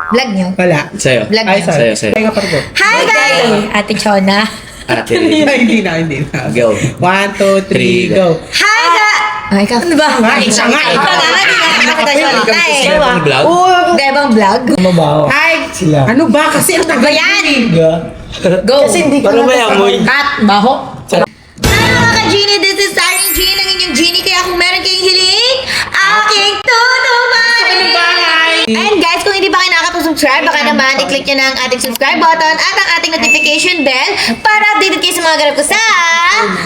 Vlog nyo? Wala. Sa'yo. Vlog Ay, nyo? sorry. Sa'yo. Kaya nga pa rin. Hi guys! Ate Chona. Ate. Hindi na. Go. 1, 2, 3, go. Hi guys! Ay, ikaw. Ano ba? Isa nga. Bang vlog? Bebang vlog? Mabaho. Hi! Sila. Ano ba? Kasi ang tagal Yan! Go! Kasi hindi Para may amoy. At baho. Hello mga ka-Genie! This is Starring Genie, ang inyong Genie. Kaya kung meron kayong hiling, aking tutuparin! And guys, kung hindi pa kayo nakapag-subscribe, baka naman i-click nyo na ang ating subscribe button at ang ating notification bell para updated kayo sa mga ganap ko sa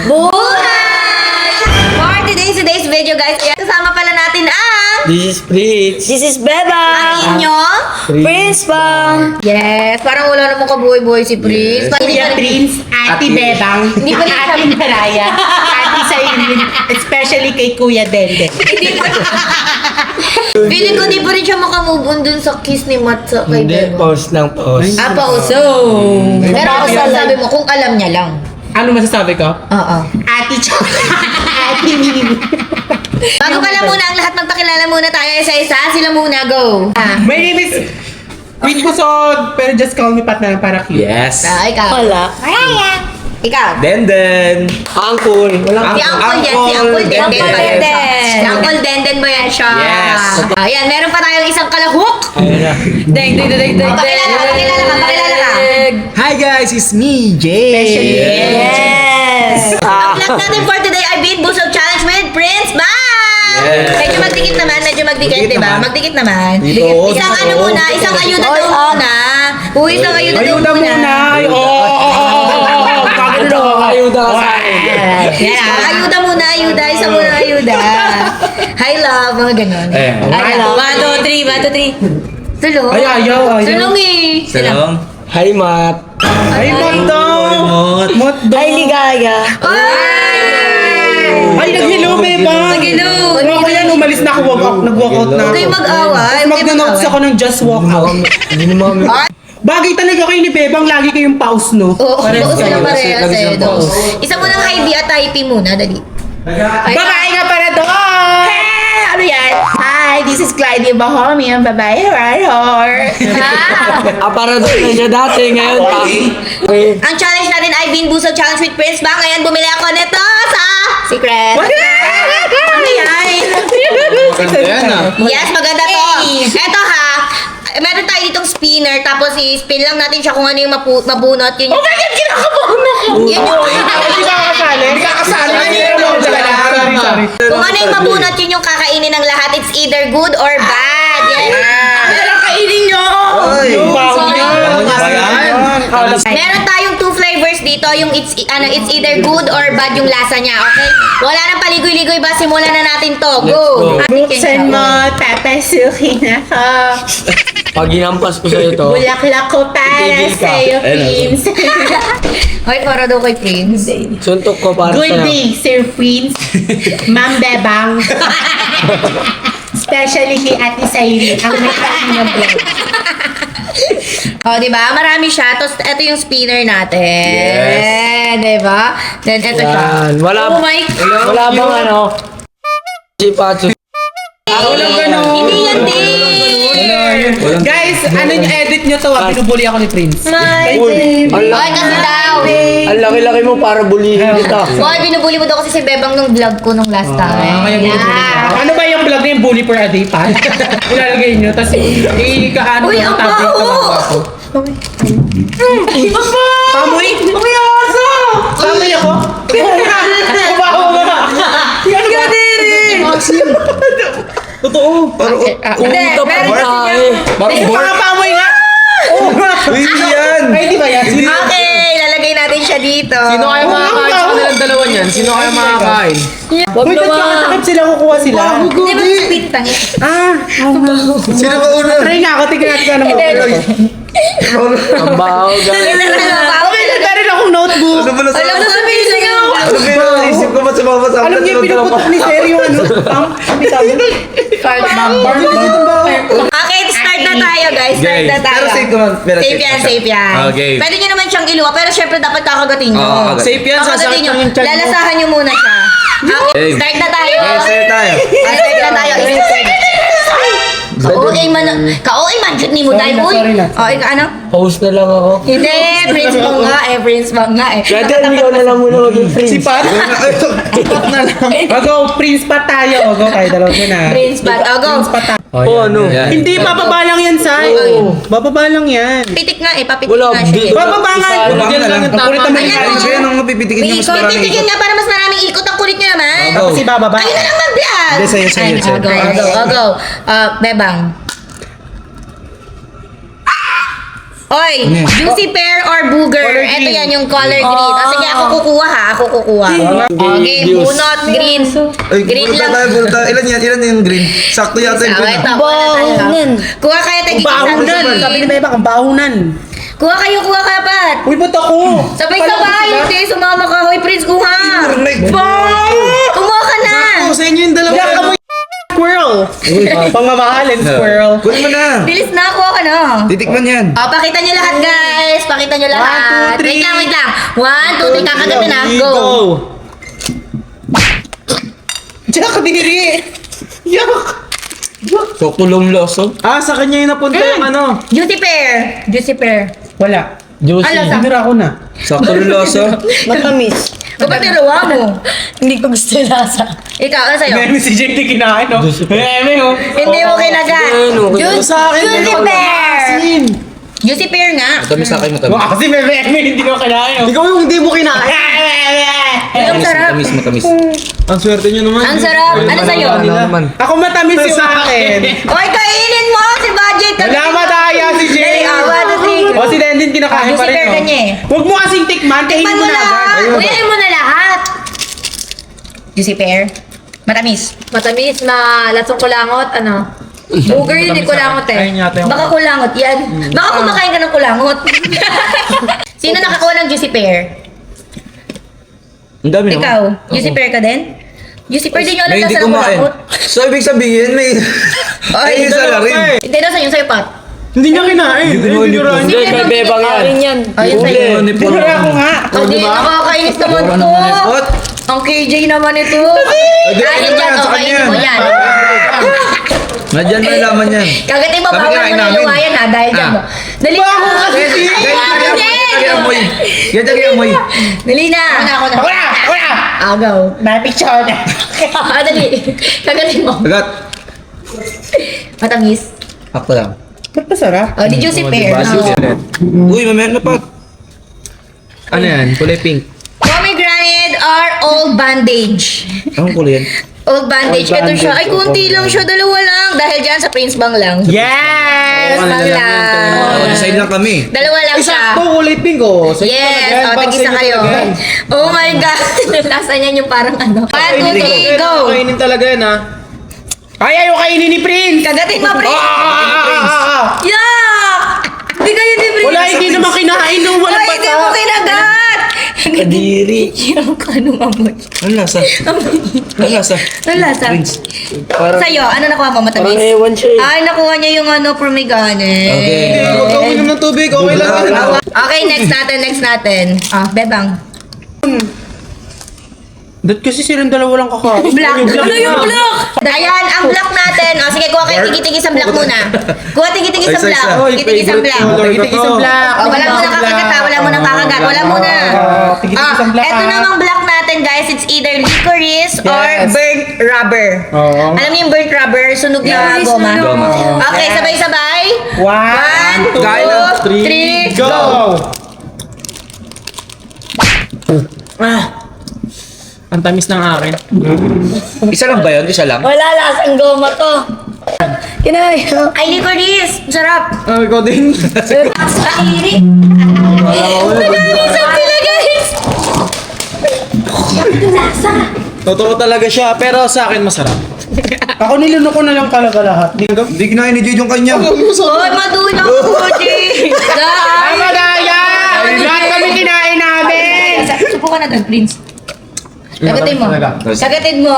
buhay! For today's video guys, kasama pala natin ang This is Fritz. This is Beba! ang inyong Prince Bang! Yes, parang wala namang kabuhay-buhay si Prince. Yes. Hindi Kuya pa rin- Prince, Ate Bebang, Hindi pa rin siya- Ate Maraya, Ate Sailin, especially kay Kuya Dende. Feeling ko di pa rin siya makamove on dun sa kiss ni Matt sa kay Hindi, Beba. pause lang, pause. Ah, pauso. Pero ano sabi mo kung alam niya lang? Ano masasabi ko? Oo. Ate Chona, Ate Mimi. Bago pala muna ang lahat, magpakilala muna tayo isa-isa. Sila muna, go. My name is Queen Kusod, pero just call me Pat na lang para cute. Yes. Ikaw. Wala. Ikaw. Denden. Uncle. Si Uncle yan, si Uncle Denden ba yan siya? Si Uncle Denden ba yan siya? Yes. Ayan, meron pa tayong isang kalahok. Ayun na. Deng. Pakilala ka. Hi guys, it's me, Jay. Yes! Ang vlog natin for today ay Beat Busog Challenge with Prince Bang! Yes. Medyo magdikit naman, di ba? naman. Magdikit naman. Dito. Isang ano muna, isang ayuda daw muna. Uy, isang ayuda daw Ayuda muna. muna. Bakit Ayuda ka sa akin. Yan, ayuda muna, ayuda. Isa muna ayuda. Hi love, mga ganon. Ayan. Hi love. 1, 2, 3. Tulong. Ay, ayaw. Tulong eh. Salong. Hi, Matt. Ay, Moto. Mot. Moto. Ay, ligaya! Ay, naghilo, Beba. Naghilo. Ako yan, umalis na ako. Nag-walk out na Huwag ako. kayo mag-away. Mag-notes ako ng just walk out. Hindi naman kami. Bagay talaga kayo ni Bebang, lagi kayong pause, no? Oo, Parehas pauso lang kayo. parehas Lagi eh. siyang no? pause. Isa mo ng high B at high P muna, dali. Babae nga para doon! Hey! Ano yan? Hi, this is Clyde Bahomi, ang babae hard. Para doon na siya dati, ngayon pa. Ang challenge natin ay Bean Busog Challenge with Prince Bang. Ngayon, bumili ako nito sa Secret. Ano yan? Yan ah. Yes, maganda to. Eto ha, meron tayo ditong spinner, tapos i-spin lang natin siya kung ano yung mabunot. Yun yung... Oh my God, kinakabahan ako! Yun yung... Hindi ka kasali? Hindi ka kasali? Sorry. Kung ano yung mabunot, yun yung kakainin ng lahat. It's either good or bad. Yes. Ano lang kainin nyo? Yung baho niya. Meron tayong 2 flavors dito, yung it's either good or bad yung lasa niya, okay? Wala nang paligoy-ligoy ba? Simulan na natin to. Go! Buksan mo, papasukin ako. Pag ginampas ko sa'yo to, Bulaklak ko para Titigil ka. sa'yo, Ayun, Prince. Hoy, para daw kay Prince. suntok ko para Good sa'yo. day, Sir Prince. Ma'am Bebang. Especially kay Ate Sairi, ang may kain ng vlog. Oh, di ba? Marami siya. Tapos, ito yung spinner natin. Yes. Di ba? Then, ito siya. Yan. Wala, Oh my... wala bang ano? Si Patso. Walang ganun. Hindi yan din. Guys, ano yung edit nyo to? Binubuli ako ni Prince. Hoy, kasi daw. Ang laki-laki mo para bulihin kita. Hoy, binubuli mo daw kasi si Bebang nung vlog ko nung last time. Kaya binubuli ako. Ano ba yung vlog na yung bully for a day pa? Ilalagay nyo, tapos ikaano Uy, ang baho! Pamoy? Pamoy ako! Pamoy ako? Kumaho ba? Ano ba? Totoo. Parang Hindi, uta pa meron tayo. Parang Yung mga pamoy nga! Uy, yan! Ay, di ba yan? Okay, lalagay natin siya dito. Sino kaya makakain sa kanilang dalawa niyan? Sino kaya makakain? Wag naman! Bakit sila kukuha sila? Hindi ba split tangi? Sino ba una? Try nga ako, tignan natin ano mo. Ang baho, guys. Okay, nagkaroon akong notebook. Ano ba na Alam mo, amazing ako. Ano ba yung naisip ko ba sa mga kasama? Alam niyo, pinuputok ni Sir yung ano. Sabi? Card number. Bakit itong baho? Okay, start na na tayo, guys. Start na tayo. Pero safe naman. Pero Safe yan, safe yan. Okay. Pwede nyo naman siyang iluwa, pero syempre dapat kakagatin nyo. Oo, kagatin. Safe yan, Kakagatin sasakit nyo. lang yung tiyan mo. Lalasahan nyo muna siya. Hey. Start na tayo. Okay, safe tayo. Start na tayo. Ka-OA man, shoot ni mo tayo. sorry na. O, ano? Host na lang ako. Hindi, Prince Bang nga eh. Pwede, ikaw na lang muna maging prince. Si Pat? Pat na lang. Go, Prince Pat tayo. Go tayo, dalawa na. Prince Pat. O, go. Prince Pat tayo. Oh, ano? Hindi, bababa lang yan, Sai. Bababa lang yan. Pitik nga eh, papitik Wala, nga siya. Bababa nga. Bababa Yan na lang. ang tama. Ang kulit naman Ayan, yung oh. Ayun, ang mapipitikin niyo mas Ikaw, maraming pitikin ikot. nga para mas maraming ikot. Ang kulit nyo naman. Go. Kasi bababa. Kayo na lang mag-vlog. Hindi, sa'yo, sa'yo, Ay, sa'yo. go. Bebang. Oy, Ano yan? juicy pear or booger? Color Ito green. yan yung color green. O sige, ako kukuha ha. Ako kukuha. Okay, bunot, green. Ay, Green puro lang. tayo, puro tayo. Ilan yan? Ilan yung green? Sakto yata yung Isa, green. ito. Bahunan. Kuha kayo tagi Bahunan. Sabi ni Beba, ang bahunan. Kuha kapat. Uy, ba't ako? Sabay-sabay. Hindi, sumama ka. Hoy, Prince, kuha. Rinig. Kumuha ka na. Ako sa inyo yung dalawa. Yak ka mo squirrel. Pangmamahalin, squirrel. Kunin mo na. Bilis na, kuha ka na. Titikman yan. Pakita nyo lahat, guys. Pakita nyo lahat. 1, 2, 3. Wait lang. 1, 2, 3. Kakagatin na. Go. Diyan ka diri. Yak. So, kulong loso. Sa kanya yung napunta yung ano. Juicy pear. Juicy pear. Wala. Juicy. Ano sa- Tinira ko na. Sakto loso. Matamis. O ba't nilawa mo? Hindi ko gusto yung lasa. Ikaw, ano sa'yo? Meme si JD kinain, no? Meme, oh. Hindi mo kinagat. Sa akin, Juicy hindi ko pear. asin. Juicy pear nga. Matamis sa akin, matamis. Kasi meme, hindi ko kinain. Ikaw yung hindi mo kinain. Ang sarap. Matamis. Ang swerte nyo naman. Ang sarap. Ano sa'yo? Ano naman? Ako matamis yung akin. Oy, kainin mo si Budget. Wala madaya si Jay. O si Dendin kinakain pa Juicy pear rin, kanya eh. no? Huwag mo kasing tikman, kainin Tikman mo mo na agad. lahat. Uyahin mo na lahat. Juicy pear. Matamis. Matamis na lasong kulangot, ano? Booger yun yung kulangot Ayun eh. yata yung... Baka kulangot yan. Baka kumakain ka ng kulangot. Sino nakakuha ng juicy pear? Ang dami naman. Ikaw. Juicy pear ka din? Juicy pear din yung alam May hindi nasa ng kumain. kulangot. So, ibig sabihin, may... Ay, isa na rin. Hindi, nasa yung sa'yo, Pat. Hindi niya kinain. Hindi ko Hindi ko Hindi, may bebang yan. Akin yan. Ayun sa'yo. Tinira ko nga. Hindi, nakakainis naman Ano to. naman yan? What? Ang KJ naman ito. Hindi, Ayun ano dyan, yan, sa okay, kanya. mo yan. Nadyan na laman yan. Kagati ba, Sabi bawal kinain mo na namin. luwayan ha, dahil dyan. Ah. Dali na. Ganyan amoy. Ganyan amoy. Dali na. Ako na. Wala! Agaw. May picture na. Dali. Kagatin mo. Agat. Matamis. Ako lang. Ba't masarap? Oh, di juicy pear. Uy, mamaya na pa. Ano yan? Kulay pink. Pomegranate or old bandage. Anong kulay yan? Old bandage. Old Ito siya. bandage, Ay, kunti lang siya. Dalawa lang. Dahil dyan sa Prince Bang lang. Yes! Prince Bang lang. Side lang kami. Dalawa lang siya. Isakto, kulay pink, oh. Sa inyo Yes, talaga yan, o, para sa tag-isa inyo kayo. talaga yan. Oh my God. Lasa niyan yung parang ano. 1, 2, 3, go. Kainin talaga yan, ha? Ay, ayaw kainin ni Prince! Kagatin mo, Prince. Ah! Yak! Hindi kayo ni Prince. Wala, hindi naman kinain nung walang Ay, hindi mo bata. kinagat. Kadiri. Hirap ka nung amoy. Ang lasa. Ang lasa. Ang lasa. Prince. Sa'yo, ano nakuha mo? Parang Matamis? ewan siya eh. Ay, nakuha niya yung ano, pomegranate. Okay. Huwag kang uminom ng tubig, okay lang yan. Okay, next natin. Bebang. Ba't kasi silang dalawa lang kakain? Black. Ano yung black? Ayan, ang black natin. O, sige, kuha kayo tigi-tigi sa black muna. Kuha tigi-tigi sa Isa-isa. black. Oy, Tigi-tigi sa black. Tigit isang black. Oh, wala mo nang kakagat ha. Wala mo nang kakagat. Wala mo na. Tigit isang black, Eto ha? namang black natin, guys. It's either licorice or Yes. burnt rubber. Oo. Alam niyo yung burnt rubber? Sunog na goma. Goma. Okay, sabay-sabay. 1, 2, Kain na. 3, Go! Ang tamis ng akin. Isa lang ba yun? Isa lang? Wala lasang goma to. Kinain. Ay, licorice. Sarap. Ikaw din. Sakiri. Nag-aisang sila, guys. Totoo talaga siya, pero sa akin masarap. Ako nilunok ko na lang talaga lahat. Hindi kinain ni Jade yung kanya. Oy, maduna ko, Jay. Ay, madaya! Lahat kami kinain namin! Subukan na doon, Prince. Kagatin mo. Kagatin mo.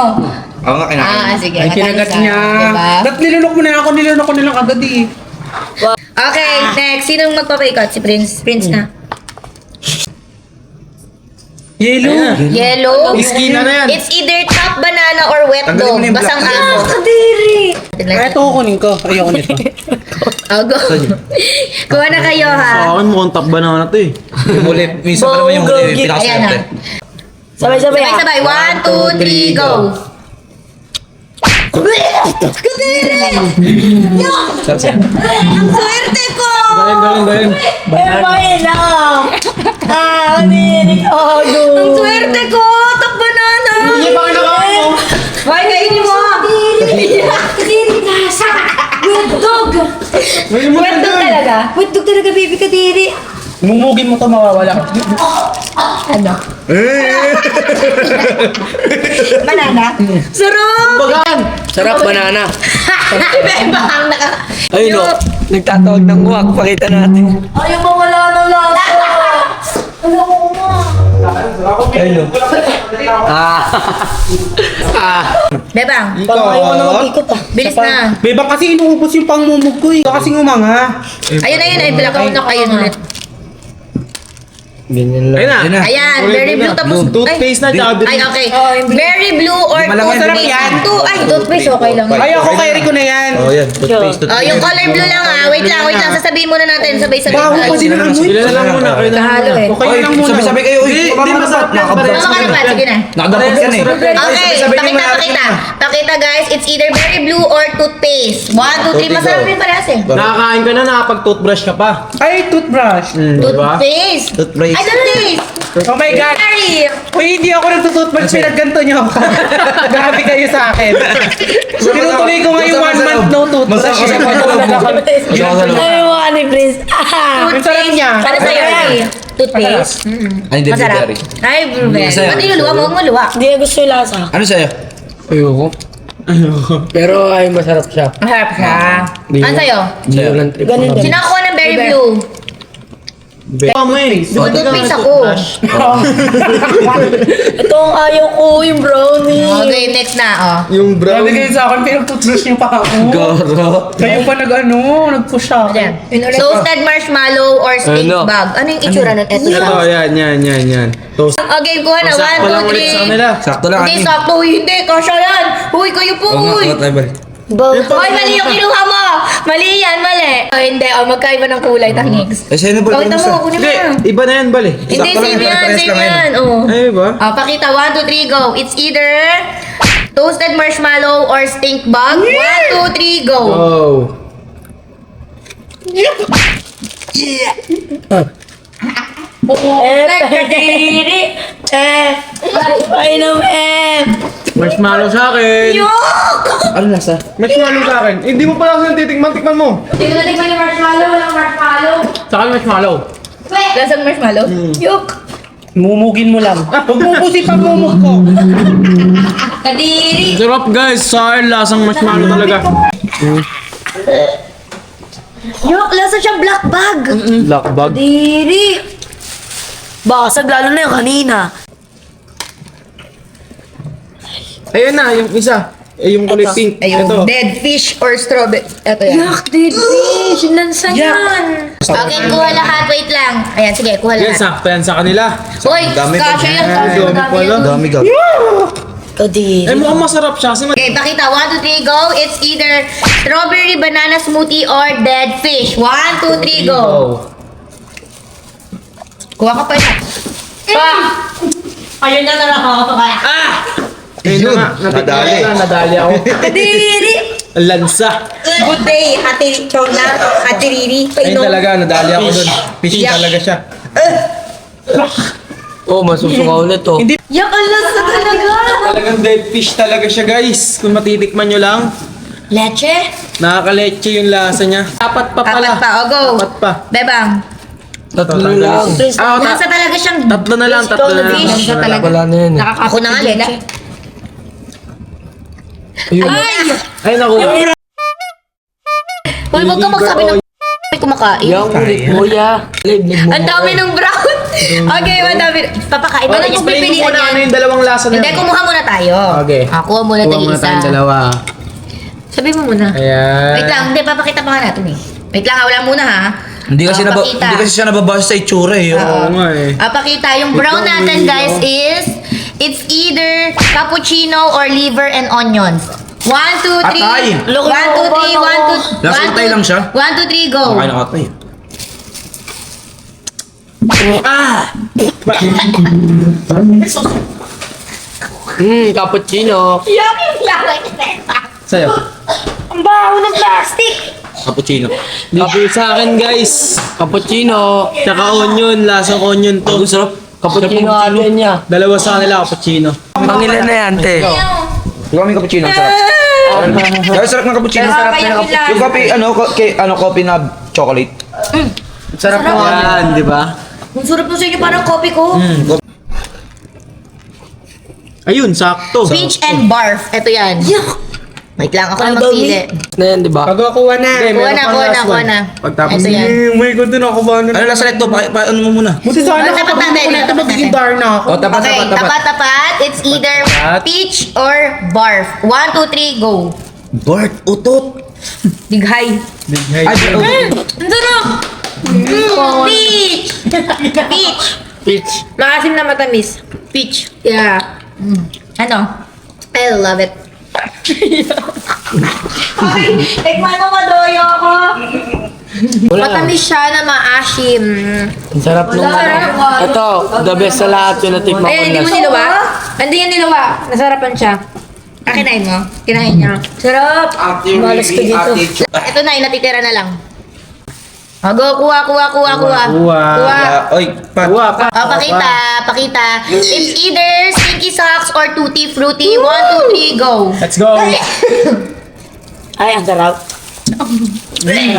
Ako nga kinain. Sige. Ay, kinagat matamis, niya. Diba? Ba't nilunok mo na ako? Nilunok ko na lang agad eh. Okay, next. Sinong magpapaikot? Si Prince. Prince na. Yellow. Yellow. Whiskey na yan. It's either top banana or wet Tanggalin dog. mo na yung Basang black. aso. Kadiri. Ito kukunin ko. Ayoko nito. Oh, go. Kuha na kayo, ha? Sa akin mukhang top banana to eh. Yung huli, minsan pa naman yung huli, Ayan pinakaswerte. na. Sabay-sabay. Sabay-sabay. 1, 2, 3, go. Sarap. Ang swerte ko! Galing. Eh, bakit na? Kadiri. Ang swerte ko! Top banana! Hindi pa kinakain mo. Hoy, kainin mo! Kadiri nasa. Wet dog. Wet dog talaga? Wet dog talaga, baby Kadiri. Mumugin mo to mawawala. Ano? Eh! Banana? Sarap! Bagan! Sarap, banana. Bebang naka... Ayun o, nagtatawag ng uwak. Pakita natin. Ayaw pa wala ng lasa. Alam mo na. Ayun o. Bebang, Parang ayaw ko na mag-ikot ah. bilis na. Bebang kasi inuubos yung pangmumug ko eh. Kasi umanga. Ayun na yun, ay black out na kayo ulit. Ayun na. Ayun na. Ayan, very blue tapos... Toothpaste na tsaka Ay, okay. Very blue or Di malangan, sarap toothpaste. yan. Ay, toothpaste, okay lang. Ay, ako carry ko na yan. Oh, yan. Toothpaste, Oh, toothpaste. yung color blue lang ah. Wait lang. Sasabihin muna natin. Sabay-sabay. Bago pa din ang amoy. Sila na lang muna. Kahalo eh. Okay Oy, lang muna. sabay-sabay kayo. Uy, Hindi masarap yan. Nakablock Tama ka naman. Sige na. Nakadapot yan eh. Okay, pakita. Pakita guys, it's either very blue or toothpaste. 1, 2, 3. Masarap rin parehas eh. Nakakain ka na, nakapag-toothbrush ka pa. Ay, toothbrush. Diba? Toothpaste. Toothpaste. Ay, toothpaste. Oh my God. Sorry. Uy, hindi ako nagtutoothbrush, pinagganto niyo ako. Grabe kayo sa akin. Tinutuloy ko ngayon 1 month no toothbrush. Masarap sa loob. Ayaw mo ka ni Prince. Ang sarap niya. Para sa'yo, Ray. Toothpaste. Ay, hindi, Masarap. blueberry. Ay, blueberry. Sa'yo. Ano yung luwa mo? Huwag mo luwa. Hindi ko gusto yung lasa. Ano sa'yo? Ayoko. Pero ay masarap siya. Masarap siya. Ano sa'yo? Sa'yo. Ganun din. Sino ako ng berry blue? Mo eh. Toothpaste ako. Ito ang ayaw ko, yung brownie. Okay, next na. Oh. Yung brown. Grabe kayo sa akin, pinag-toothbrush niyo pa ako. Goro. Kayo pa nag-push sa akin. Toasted marshmallow or steak bag. Ano yung itsura nun? Ito siya. Ito, yan. Toast. Okay, kuha na. 1, Sakto lang ulit sa 2, 3. kanila. Sakto lang. Hindi, sakto. Hindi, kasha yan. Uy, kayo po, Oo nga, uy. tayo balik. Hoy, mali yung kinuha mo. Mali yan, mali. Oh, hindi, magkaiba ng kulay, tangiks. Eh, sa'yo na balik. Pakita mo, kunin mo Hindi, na. iba na yan, bali. Hindi, Sakto lang, same yan, parehas same lang ngayon. yan. Oh. Ay, ba? Pakita, 1, 2, 3, go. It's either toasted marshmallow or stink bug. 1, 2, 3, go. Oh. Kadiri. Painom Marshmallow sa akin. Ano nasa? Marshmallow sa akin. Hindi mo pala kasi titikman, tikman mo. Hindi ko natikman yung marshmallow. Walang marshmallow. Sa akin marshmallow. Lasang marshmallow? Yuk. Mumugin mo lang. Huwag mo pusi pag mumug ko. Kadiri. Sarap guys, sa akin lasang marshmallow talaga. Yuk, lasa siyang black bag. Black bag. Kadiri. Basag lalo na yung kanina. Ayun na, yung isa. Yung kulay pink. Ayun, Ito. dead fish or strawberry. Ito yan. Yak, Didi. Sinansa yan. Okay, kuha lahat. Wait lang. Ayan, sige, kuha Yan, lahat. sakto yan sa kanila. Uy, Dami pa kasha dyan. yan, kasha. Dami Madami pala. yan. Dami ka. Kadiri. Ay, mukhang masarap siya. Kasi Okay, pakita. 1, 2, 3, go. It's either strawberry banana smoothie or dead fish. 1, 2, 3, go. Kuha ka pa na. Ayun na lang ako. Ayun na nga, Nadali. nadali ako. Kadiri. Lansa. Good day, Ate Chona, Ate Riri. Ayun talaga, nadali ako dun. Fish talaga siya. Oh, masusuka ulit to. Hindi. Yak, ang lasa talaga. Talagang dead fish talaga siya guys. Kung matitikman nyo lang, Leche? nakakaleche yung lasa niya. Apat pa pala. Apat pa, o go. Apat pa. Bebang. Tatlo lang. Lasa talaga siyang... Tatlo na lang, tatlo na lang. Fish siya talaga. Wala na yan eh. Ako na nga, Lela. Ayun. Ay, naku. Uy, huwag ka magsabi ng may kumakain. Yang ulit mo ya. Live mo. Ang dami ng brown. Okay, madami. Papakain. Ano yung Explain mo pipilihan muna ano yan? yung dalawang lasa na Hindi, yan. kumuha muna tayo. Okay. Kuha muna Kuha tayo muna isa. tayong dalawa. Sabi mo muna. Ayan. Wait lang, hindi, papakita pa nga natin eh. Wait lang ha, wala muna ha. Hindi kasi, Pakita. hindi kasi siya nababasa sa itsura eh. Oo nga eh. Pakita, yung brown natin guys is, it's either cappuccino or liver and onions. 1, 2, 3. Atay! 1, 2, 3, 1, 2, Lasa atay lang siya? 1, 2, 3, go. Makain ako tayo. Cappuccino. Sa'yo. Ang baho ng plastic. Cappuccino. Kape sa akin, guys. Cappuccino. Tsaka onion. Lasang onion to. Ang sarap. Cappuccino ate niya. Dalawa sa kanila, cappuccino. Pangilan na yan, te. Yung kami cappuccino, ang sarap. Guys, sarap ng cappuccino. Yung coffee, coffee na chocolate. Sarap mo Yan, di ba? Ang sarap mo sa inyo, parang coffee ko. Ayun, sakto. Peach and barf. Ito yan. Wait lang, ako na magpili. Na yan, di ba? Pagkakuha na. Kuha na. Pagtapos Ito yan. may ganda na ako ba? Ano lasa nito? Ano mo muna? Buti sana Tapat kapag natin, ko na ito, tapat magiging natin. bar na ako. O, tapat. Okay, tapat. It's either peach or barf. 1, 2, 3, go. Bart, utot. Dighay. Ay, Ang sarap! Peach! Peach! Peach. Maasim na matamis. Peach. Yeah. Ano? I love it. Ay, tikman mo, madoyo ako. Matamis siya na maasim. Ang sarap nung ano. Ito, the best sa lahat yung natikman ko Ayan, hindi mo last. niluwa? Hindi yan niluwa. Nasarapan siya. Kinain mo? Kinain niya. Sarap. Malas ko dito. Ito na, yung natitira na lang. Go, kuha. Oy, Kuha pa. Pakita. It's either Stinky Socks or Tutti Frutti. 1, 2, 3, go. Let's go. Ay, ang sarap. Yay!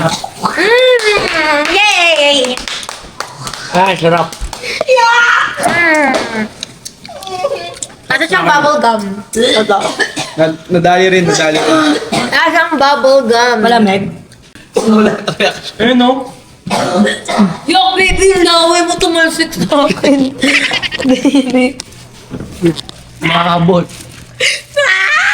Ay, sarap. Nasa siyang bubble gum. Nadali rin. Nasa siyang bubble gum. Malamig. Ayun no? Yok, baby, laway mo tumalsik sa akin. Baby. Makakabot.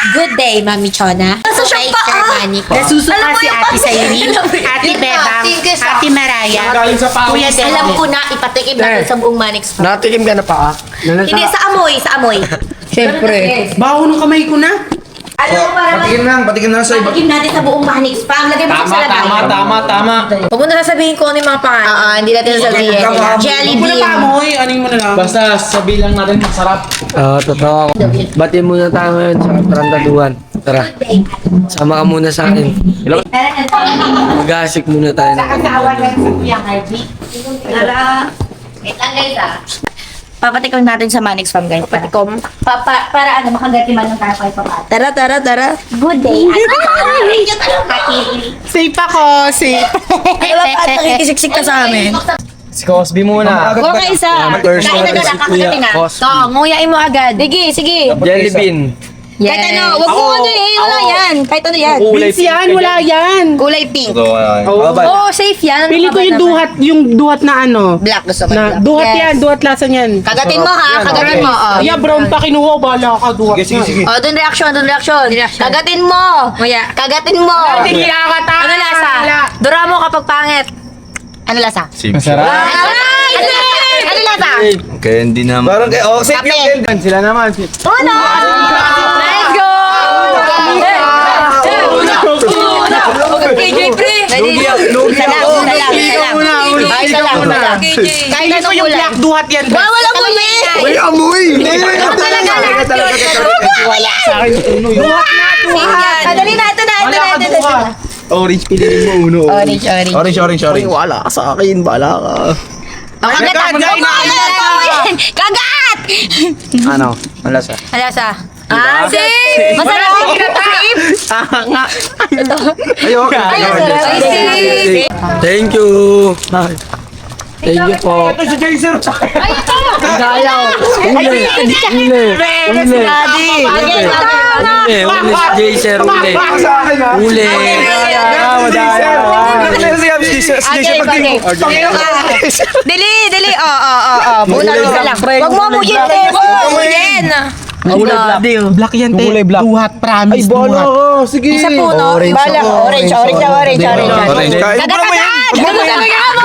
Good day, Mami Chona. Nasa siyang paa. Nasusuka si Ate Sayrine, Ate Bebang, Ate Maraya, Galing sa pao. Kuya Del. Alam ko na, ipatikim natin sa buong Manix. Natikim ka na pa, Hindi, sa amoy. Siyempre. Baho ng kamay ko na. Alam mo, para patikim na sa iba. patikim natin sa buong Manix. Pang, lagay mo siya sa lagay. Tama. Huwag mo na sasabihin ko ano yung mga pangalan. Hindi natin sasabihin. Jelly Kung na bean. pa mo, aning mo na lang. Basta sabihin lang natin masarap. Oo, totoo. Bati muna tayo ngayon sa Prandaduan. Tara, sama ka muna sa akin. Mag-aasik muna tayo. Wait lang guys Papatikom natin sa Manix Farm guys. Papatikom? Para makagatiman ng tayo kayo pa. Tara. Good day. Safe ako, safe. Ay, wala pa nakikisiksik ka sa amin. Si Cosby muna. Go kayo isa. Kain na doon, kakagatin na. Nguyain mo agad. Sige. Jelly bean. Kahit ano, wag mo ano wala yan. Kahit ano yan. Vince yan, wala yan. Kulay pink. Oo, safe yan. Pili ko yung duhat na ano. Black gusto mo. Na, duhat yan, duhat lasa niyan. Kagatin mo ha, kagatin mo. Yeah, brown pa kinuha, bala ka, duhat na. Oh, dun reaction. Kagatin mo. Nguya. Kagatin mo. Hindi kakata. Ano lasa? Dura mo kapag pangit. Ano lasa? Masarap. Ano lasa? Candy naman. Parang safe Kape. Sila naman. Uno! Let's go! KJ pre! Isa lang. Pili ko yung black duhat yan. Wala muli! May amoy! Wala sa akin. Duhat na. Dali na, ito na. Orange, piliin mo uno. Orange. Wala ka sa akin, bala ka. Kagat! Ano? Ang lasa? Ano lasa? Safe! Masarap! Ayoko. Safe! Thank you. Thank you po. Ito si Jason. Uli si Jay sir, uli. Dili! Muna ka lang. Huwag mo amuyin, Tess! Kulay black. Black yan, te. Kulay black. Duhat, promise, duhat. Sige. Isa po, no? Bala, orange. Kagat mo yan! Ganun talaga mo!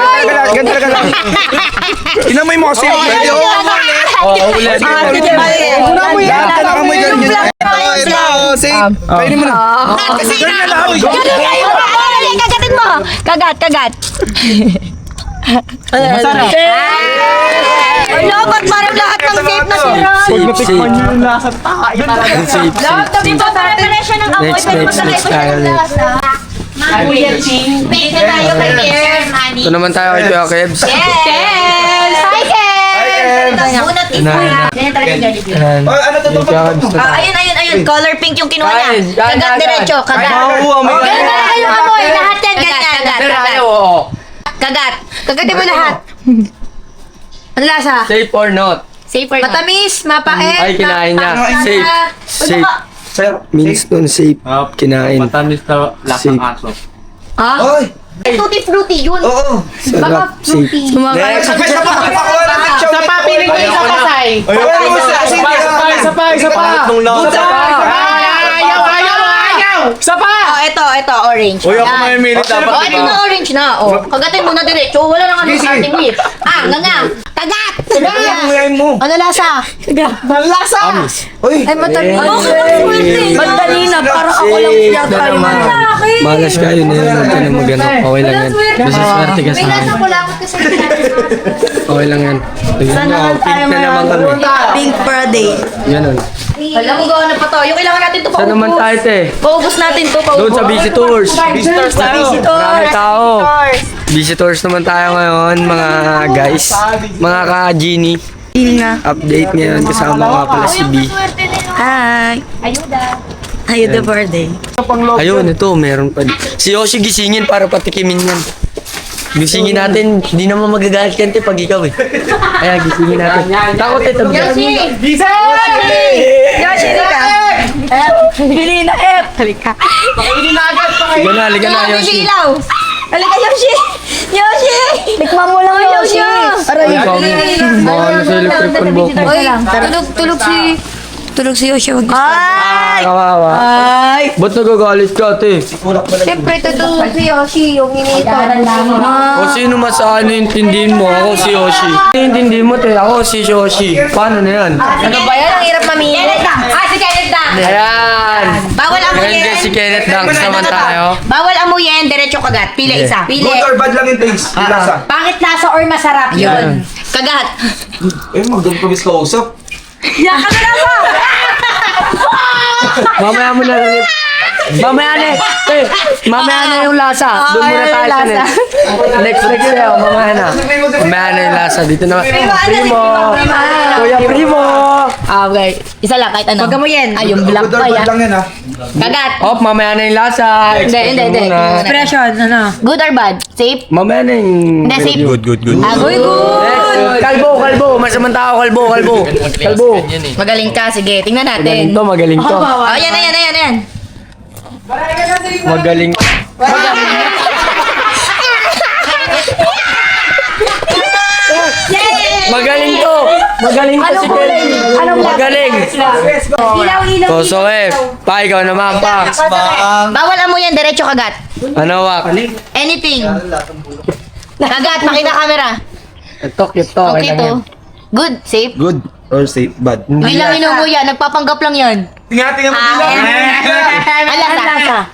Ganun talaga lang. Inamay mo kasi. Pwede o. Ulit. Una mo yan! Nakamoy ganyan. Ito, safe. Pwede mo na. Ganun na lang. Kagatin mo! Kagat! Masarap. Ano, ba't parang lahat ng safe na sira? Natikman niyo yung lasa. Safe. Sabi ko, pare-pare siya ng amoy, pero magkakaiba siya ng lasa. Kuya Ching. Tingin na tayo kay Kern, honey. Ito naman tayo kay Kuya Kebs. Yes! Hi, Ken! Bunot is ganyan talaga yung Jollibee. Ano to? Ayun. Color pink yung kinuha niya. Kain, Kagat kain. diretso, kagat. Ganyan talaga yung amoy. Lahat yan, ganyan. Kagat. Kagatin mo lahat. Ang lasa? Safe or not? Safe or not? Matamis, mapait. Ay, kinain niya. Safe. Safe. Sir. Means nun safe. Kinain. Matamis na lasang aso. Oy. Tutti frutti yun. Oo. Sarap. Safe. Next. Sa pa, piling ko isa pa, Sai. Isa pa. Ayaw. Isa pa. Oh, ito, orange. Uy, ako may minute dapat. Oh, ito na orange na. Oh, kagatin mo na diretso. Wala nang ano starting with. Nga. Kagat! Ngayon mo. Ano lasa? Uy. Ay, matamis. Madali na, parang ako lang yata yung Malas kayo na yun. Ito na magano. Okay lang yan. Basta swerte ka sa May akin. lasa ko lang kasi Okay lang yan. Tingnan mo, pink na naman kami. Pink Friday. Ganun. alam mo gawin na pa to. Yung kailangan natin to Saan naman tayo, te? Paubos natin to. Doon sa visitors. Visitors tayo. Marami tao. Visitors naman tayo ngayon, mga guys. Mga ka-Genie. Update ngayon. Kasama nga pala si B. Hi. Ayuda. Ayuda birthday. Ayun, ito, meron pa. Si Yoshi gisingin para patikimin yan. Gisingin natin, hindi naman magagalit yan, te, pag ikaw eh. Kaya gisingin natin. Takot eh, tabi. Yoshi, ka. Bili na F. Halika. Liga na, Yoshi. Halika, Yoshi. Yoshi! Tikman mo lang Yoshi. Aray, mga ano sa electric on book mo. Tulog si Yoshi. Ah, kawawa. Ay. Ba't nagagalit ka, te? Siyempre, tutulog si Yoshi, yung inito. O sino mas ano intindihin mo? Ako si Yoshi. Intindihin mo, te. Ako si Yoshi. Paano na yan? Ano ba yan? Ang hirap mamili. Si Kenneth Dang. Ayan! Bawal amuyin. Ganyan si Kenneth Danks naman tayo. Bawal amuyin, diretso kagat. Pila isa. Pili. Good or bad lang yung taste. Yung lasa. Pangit lasa or masarap yun. Kagat. Eh, magdagpagis ka usap. Mamaya mo na rin. Mamaya na eh. Mamaya na yung lasa. Doon muna tayo sa next. Next tayo. Mamaya na. Mamaya na yung lasa. Dito na. Primo! Kuya Primo! Okay. Isa lang, kahit ano. Huwag mo yan. Ay, yung black Good or pa bad yan. lang yan, ha? Kagat. Hop, mamaya na yung lasa. Hindi. Expression, ano? Good or bad? Safe? Mamaya na yung... Hindi, safe. Good. Agoy, good. Kalbo. Masamang tao, kalbo. Magaling ka. Sige, tingnan Magaling natin. to, magaling to. Oh, yan. Magaling. Magaling to. Magaling to si Kelly. Magaling. Ilaw. So, pa, ikaw naman pa. Bawal amuyin, diretso kagat. Ano, Wak? Anything. Kagat, makita camera. Ito, cute to. Okay to. Good, safe. Good or safe? Bad. May lang inumo yan, nagpapanggap lang yan. Tingnan mo Ang lasa.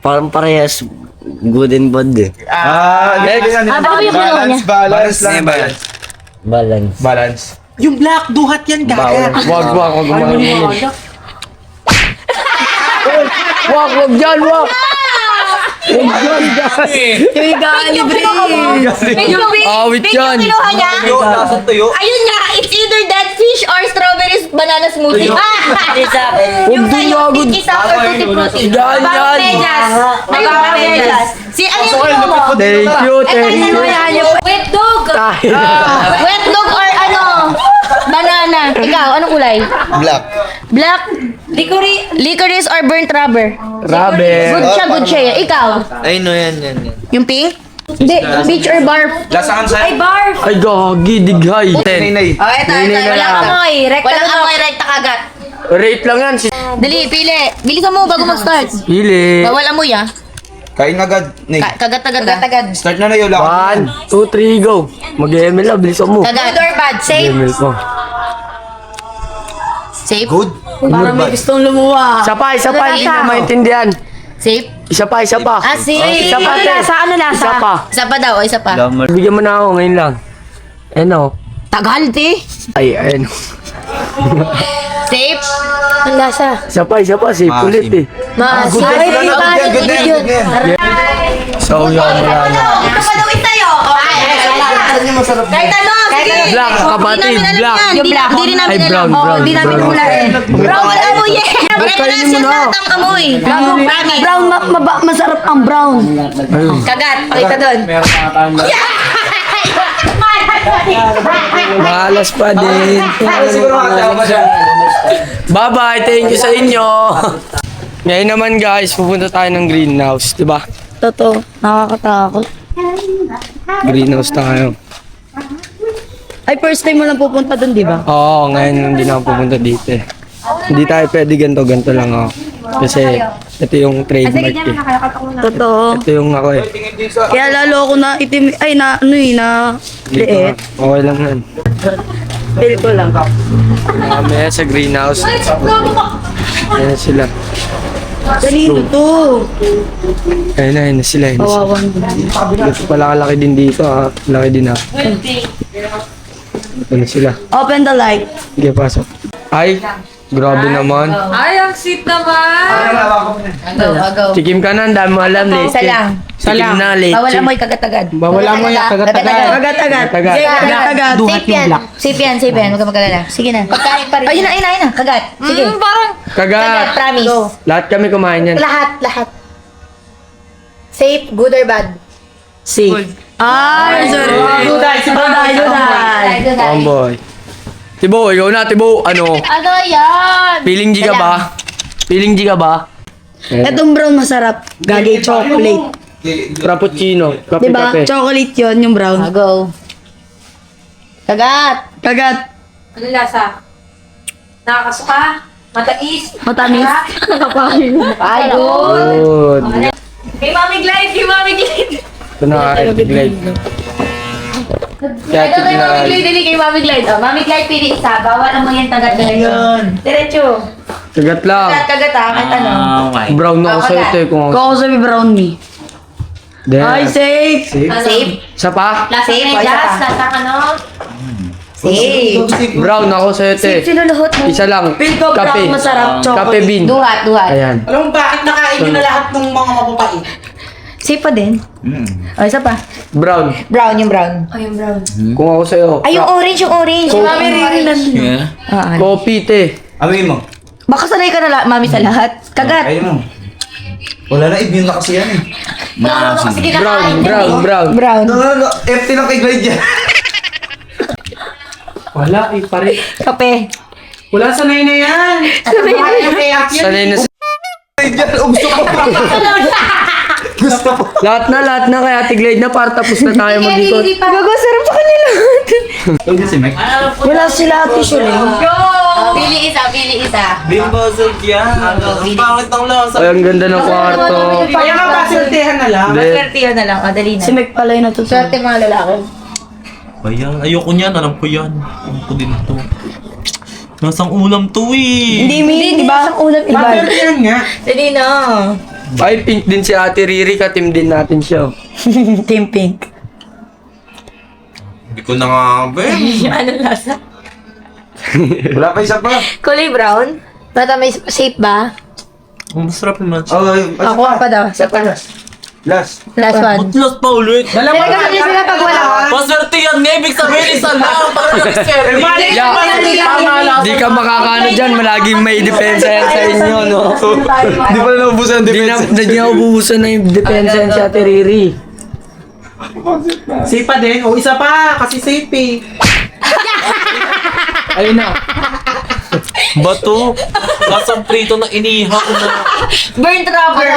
Parang parehas good and bad eh. Baka yung kinuha niya. Balance lang. Balance. Yung black, duhat yan, gaga. Wag gumawa. Wag dyan. Yung Awit pink yan. yung kinuha niya. Nasa tuyo. Ayun nga, it's either dead fish or strawberries banana smoothie. Yung sa'yo, pink isa or tutti frutti. Yan. Medyas. Ayun, medyas. Si ano yung kinuha mo? Thank you. Wet dog. Wet dog or ano? Banana. Ikaw, anong kulay? Black. Licorice or burnt rubber? Rabe. Good siya. Ikaw? Ay, no, yan. Yung pink? Hindi, beach or barf? Lasaan sa'yo? Barf! Ay, gagi, dighay. Ninay. Oh, ito. Walang amoy. Walang amoy, rekta kagat. Rate lang yan. Dali, pili. Bilisan mo bago mag-start. Pili. Bawal amoy ah. Kain agad. Nick. Kagat-agad. Start na na yun. 1, 2, 3, go. Mag-ML na, bilisan mo. Kagat. Good or bad? Safe. ML ko. Safe. Good. Parang may gustong lumuwa. Isa pa, hindi na maintindihan. Safe. Isa pa. Ah, safe. Isa pa, Ano lasa? Ano lasa? Isa pa. Isa pa daw, isa pa. Bigyan mo na ako ngayon lang. Ano? Tagal, te. Ay, ayun. Safe. Ang lasa. Isa pa, safe ulit eh. Mas. Good Ay, na, good na, good na, good na. So, yun, wala na. Ito pa daw sa'yo. Kahit ano, sige. Black, kapatid, black. Yung black. Hindi rin namin Ay, brown, alam. brown. Hindi namin brown. hulaan. Brown, wala amoy eh. Wala siya lahat ang amoy. Promise. Brown, masarap ang brown. Kagat. Pakita doon. Malas pa din. Siguro makatawa pa siya. Bye-bye, thank you sa inyo. Ngayon naman guys, pupunta tayo ng greenhouse, di ba? Totoo, nakakatakot. Greenhouse tayo. Ay, first time mo lang pupunta dun, di ba? Oo, ngayon hindi na ako pupunta dito eh. Hindi tayo pwede ganito lang ako. Kasi ito yung trademark eh. Totoo. Ito yung ako eh. Kaya lalo ako na itim, ay na, ano eh, na liit. Okay lang yan. Feel ko lang. Mamaya sa greenhouse. Ayan sila. Kanino to? Ayun na sila. Kawawan. Ito pala kalaki din dito ha. Laki din ha. Ito na sila. Open the light. Sige, pasok. Ay, grabe naman. Ay, ang sweet naman. Go. Tikim ka na, ang dami mo alam. Isa lang. Tikim na, late. Bawal amoy kagat-agad. Bawal mo yung kagat-agad. Agad-agad. Agad. Sige, agad-agad. Safe yan. Safe yan. Huwag ka mag-alala. Sige na. Pagkain pa rin. Ayun na. Kagat. Sige. Parang, Kagat, Kagat. promise. Lahat kami kumain yan. Lahat. Safe, good or bad? Safe. Ay, sorry. Duday, si Duday. Tomboy. Tibo, ikaw na, Tibo. Ano? Ano yan? Feeling G ka ba? Feeling G ka ba? Etong brown masarap. Gagay chocolate. Frappuccino. Diba? Kape-kape. Chocolate yon yung brown. Go. Kagat. Kagat. ano lasa? Nakakasuka? Matais? Matamis. Ay, good. Good. Kay Mami Glide! Ito na, glide. Kaya Ito kay Mami tignan. Glide, dili kay Mami Glide. Oh, Mami Glide, pili isa. Bawal ang mga yan tagat diretso. Kagat lang. Kagat kahit ano. Brown ako sa'yo ito eh. Kung Kung ako sabi brownie. Then, Ay, safe. Safe. isa pa? Safe, Jazz, lasa ka no? Safe. Brown ako sa'yo ito eh. Sinuluhot mo. Isa lang. Feel ko brown Kape. masarap. Kape Chocolate. bean. Duhat. Ayan. Alam mo bakit nakain nyo na lahat ng mga mapapait? Safe pa din. O, isa pa. Brown. Brown, yung brown. Kung ako sa'yo. Ay, yung orange. Mami rin. Coffee, te. Amin mo. Baka sanay ka na Mami sa lahat. Kagat. Kain mo. Wala na, immune na kasi yan eh. Sige, Brown. Brown. No, empty lang kay Glide yan. Wala, pare. Kape. Wala, sanay na yan. Sanay na yan. Sanay na Glide yan, gusto ko. Gusto ko. Lahat na kaya tiglide na para tapos na tayo mag-ikot. Gagawin sa kanila. Si Mike. Wala sila tissue eh. Pili isa. Bimbasag yan. Ang pangit ng lasa. Ay, ang ganda ng kwarto. Kaya nga pasiltehan na lang. Hindi. Swerte na lang. O, dali na. Si Mac pala yung natutunan. Swerte mga lalaki. Ayan, ayoko niyan. Alam ko yan. Alam ko din ito. Nasang ulam to eh. Hindi, di ba? Isang ulam iba. Yan nga. Dali na. Ay, pink din si Ate Riri. Ka-team din natin siya. Team pink. Hindi ko na nga, Ben. Anong lasa? Wala pa isa pa. Kulay brown? Bata may shape ba? Ang masarap naman siya. Oh, Ako pa daw. Sa pa. last. Last one. Utlos pa ulit. Dalawa Talaga na. kami sila pag wala. Paswerte yan, ibig sabihin isa lang. Parang nag-serve. Di ka makakano dyan. Malaging may depensa yan sa inyo, no? Di pa na naubusan ang Di na, defense. di na ububusan na yung depensa yan si Ate Riri. Safe pa din. O, isa pa. Kasi safe eh. Ayun na. Bato. Lasang prito na inihaw na. Burnt rubber.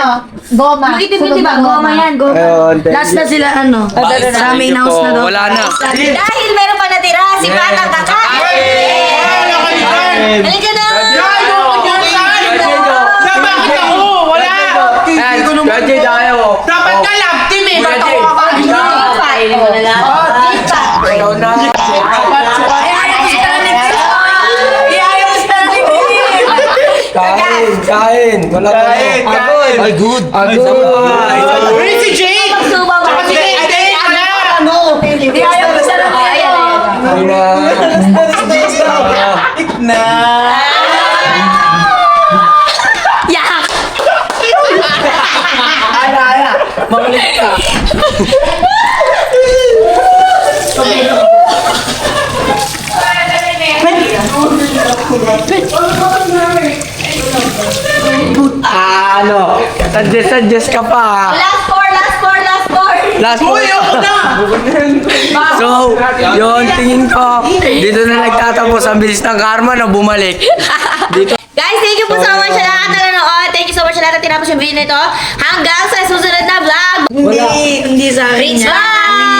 Goma. Sunog na goma yan. Ayun, thank Last you. na sila ano. Sa main house na daw. Wala na. Dahil meron pa natira, si Patang kakain! Halika na! Kain. Wala pa. Kain, kain. Ay, good. Uy, si Jake! Magsuba ba? Si Jake, ano? Hindi ayaw mo sa lang kayo. Ay na. Na. Yak! Ay. Makulit ka. Ano? Suggest ka pa. Last four. Last one. So, yun, tingin ko, dito na nagtatapos. Ang bilis ng karma na bumalik. Dito. Guys, thank you po so much sa lahat na nanood. Thank you so much sa lahat na tinapos yung video nito. Hanggang sa susunod na vlog. Hindi sa akin Bye!